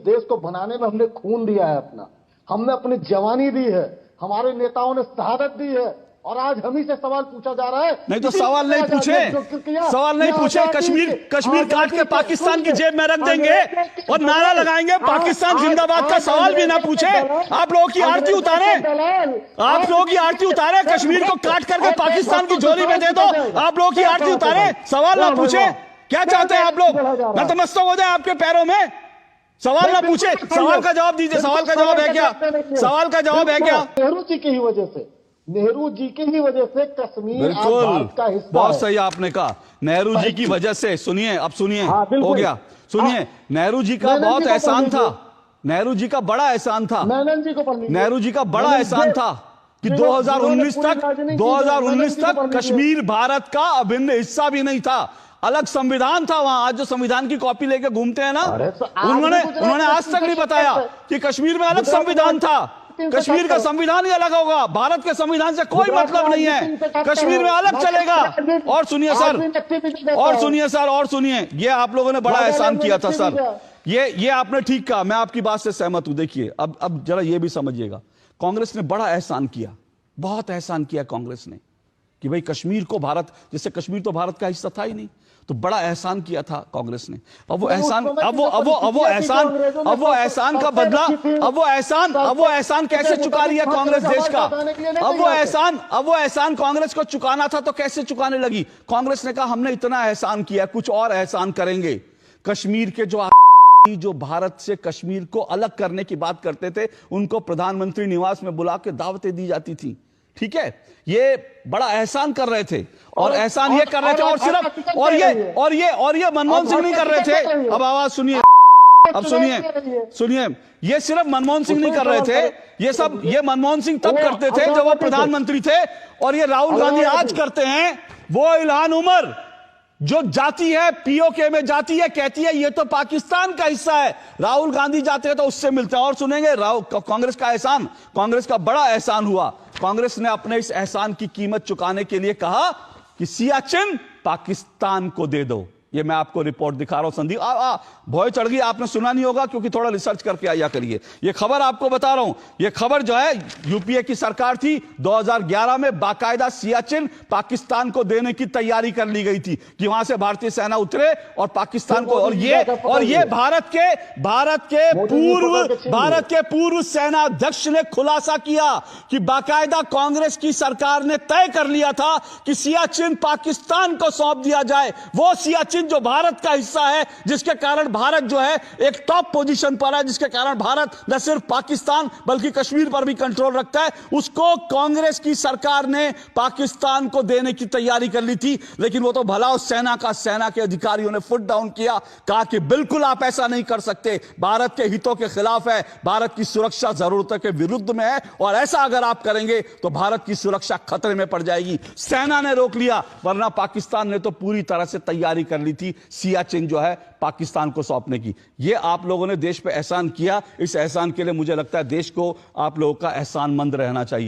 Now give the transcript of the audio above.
देश को बनाने में हमने खून दिया है अपना, हमने अपनी जवानी दी है, हमारे नेताओं ने शहादत दी है, और आज हम ही से सवाल पूछा जा रहा है। नहीं तो सवाल नहीं पूछे, सवाल नहीं पूछे। कश्मीर काट के पाकिस्तान की जेब में रख देंगे और नारा लगाएंगे पाकिस्तान जिंदाबाद का सवाल भी ना पूछे। आप लोगों की आरती उतारे, आप लोगों की आरती उतारे, कश्मीर को काट करके पाकिस्तान की झोली में दे दो, आप लोगों की आरती उतारे, सवाल ना पूछे। क्या चाहते हैं आप लोग? नतमस्तक हो जाए आपके पैरों में, सवाल ना पूछे। सवाल का जवाब दीजिए। सवाल का जवाब है क्या? सवाल का जवाब है क्या? नेहरू जी की ही वजह से, नेहरू जी की ही वजह से कश्मीर भारत का हिस्सा है। बहुत सही आपने कहा, नेहरू जी की वजह से। सुनिए, अब सुनिए, हो गया, सुनिए। नेहरू जी का बहुत एहसान था, नेहरू जी का बड़ा एहसान था, नेहरू जी का बड़ा एहसान था कि 2019 तक कश्मीर भारत का अभिन्न हिस्सा भी नहीं था, अलग संविधान था वहां। आज जो संविधान की कॉपी लेके घूमते हैं ना, उन्होंने आज तक नहीं बताया कि कश्मीर में अलग संविधान था। कश्मीर का संविधान ही अलग होगा, भारत के संविधान से कोई मतलब नहीं है, कश्मीर में अलग चलेगा। और सुनिए सर, और सुनिए सर, और सुनिए, ये आप लोगों ने बड़ा एहसान किया था सर, ये आपने ठीक कहा, मैं आपकी बात से सहमत हूं। देखिए अब जरा ये भी समझिएगा, कांग्रेस ने बड़ा एहसान किया, बहुत एहसान किया कांग्रेस ने कि भाई कश्मीर को भारत, जैसे कश्मीर तो भारत का हिस्सा था ही नहीं, तो बड़ा एहसान किया था कांग्रेस ने। अब वो एहसान, अब वो एहसान का बदला, अब वो एहसान कैसे चुका रही है कांग्रेस देश का? अब वो एहसान कांग्रेस को चुकाना था तो कैसे चुकाने लगी? कांग्रेस ने कहा हमने इतना एहसान किया, कुछ और एहसान करेंगे। कश्मीर के जो भारत से कश्मीर को अलग करने की बात करते थे, उनको प्रधानमंत्री निवास में बुला के दावतें दी जाती थी, ठीक है? ये बड़ा एहसान कर रहे थे, और एहसान ये कर रहे थे, और सिर्फ और ये मनमोहन सिंह नहीं कर रहे थे। अब आवाज सुनिए, अब सुनिए, ये सिर्फ मनमोहन सिंह नहीं कर रहे थे, ये मनमोहन सिंह तब करते थे जब वो प्रधानमंत्री थे, और ये राहुल गांधी आज करते हैं। वो इल्हान उमर जो जाती है पीओके में, जाती है, कहती है ये तो पाकिस्तान का हिस्सा है, राहुल गांधी जाते हैं तो उससे मिलते हैं। और सुनेंगे कांग्रेस का एहसान, कांग्रेस का बड़ा एहसान हुआ। कांग्रेस ने अपने इस एहसान की कीमत चुकाने के लिए कहा कि सियाचिन पाकिस्तान को दे दो। ये मैं आपको रिपोर्ट दिखा रहा हूं संदीप, भौय चढ़ गई, आपने सुना नहीं होगा क्योंकि थोड़ा रिसर्च करके आया करिए। ये खबर आपको बता रहा हूं, ये खबर जो है यूपीए की सरकार थी, 2011 में बाकायदा सियाचिन पाकिस्तान को देने की तैयारी कर ली गई थी कि वहां से भारतीय सेना उतरे और पाकिस्तान को, और ये भारत के पूर्व सेना अध्यक्ष ने खुलासा किया कि बाकायदा कांग्रेस की सरकार ने तय कर लिया था कि सियाचिन पाकिस्तान को सौंप दिया जाए। वो सियाचिन जो भारत का हिस्सा है, जिसके कारण भारत जो है एक टॉप पोजीशन पर है, जिसके कारण भारत न सिर्फ पाकिस्तान बल्कि कश्मीर पर भी कंट्रोल रखता है, उसको कांग्रेस की सरकार ने पाकिस्तान को देने की तैयारी कर ली थी। लेकिन वो तो भला उस सेना के अधिकारियों ने फुट डाउन किया, कहा कि बिल्कुल आप ऐसा नहीं कर सकते, भारत के हितों के खिलाफ है, भारत की सुरक्षा जरूरतों के विरुद्ध में है, और ऐसा अगर आप करेंगे तो भारत की सुरक्षा खतरे में पड़ जाएगी। सेना ने रोक लिया, वरना पाकिस्तान ने तो पूरी तरह से तैयारी कर ली थी सियाचिन जो है पाकिस्तान को सौंपने की। ये आप लोगों ने देश पे एहसान किया, इस एहसान के लिए मुझे लगता है देश को आप लोगों का एहसानमंद रहना चाहिए।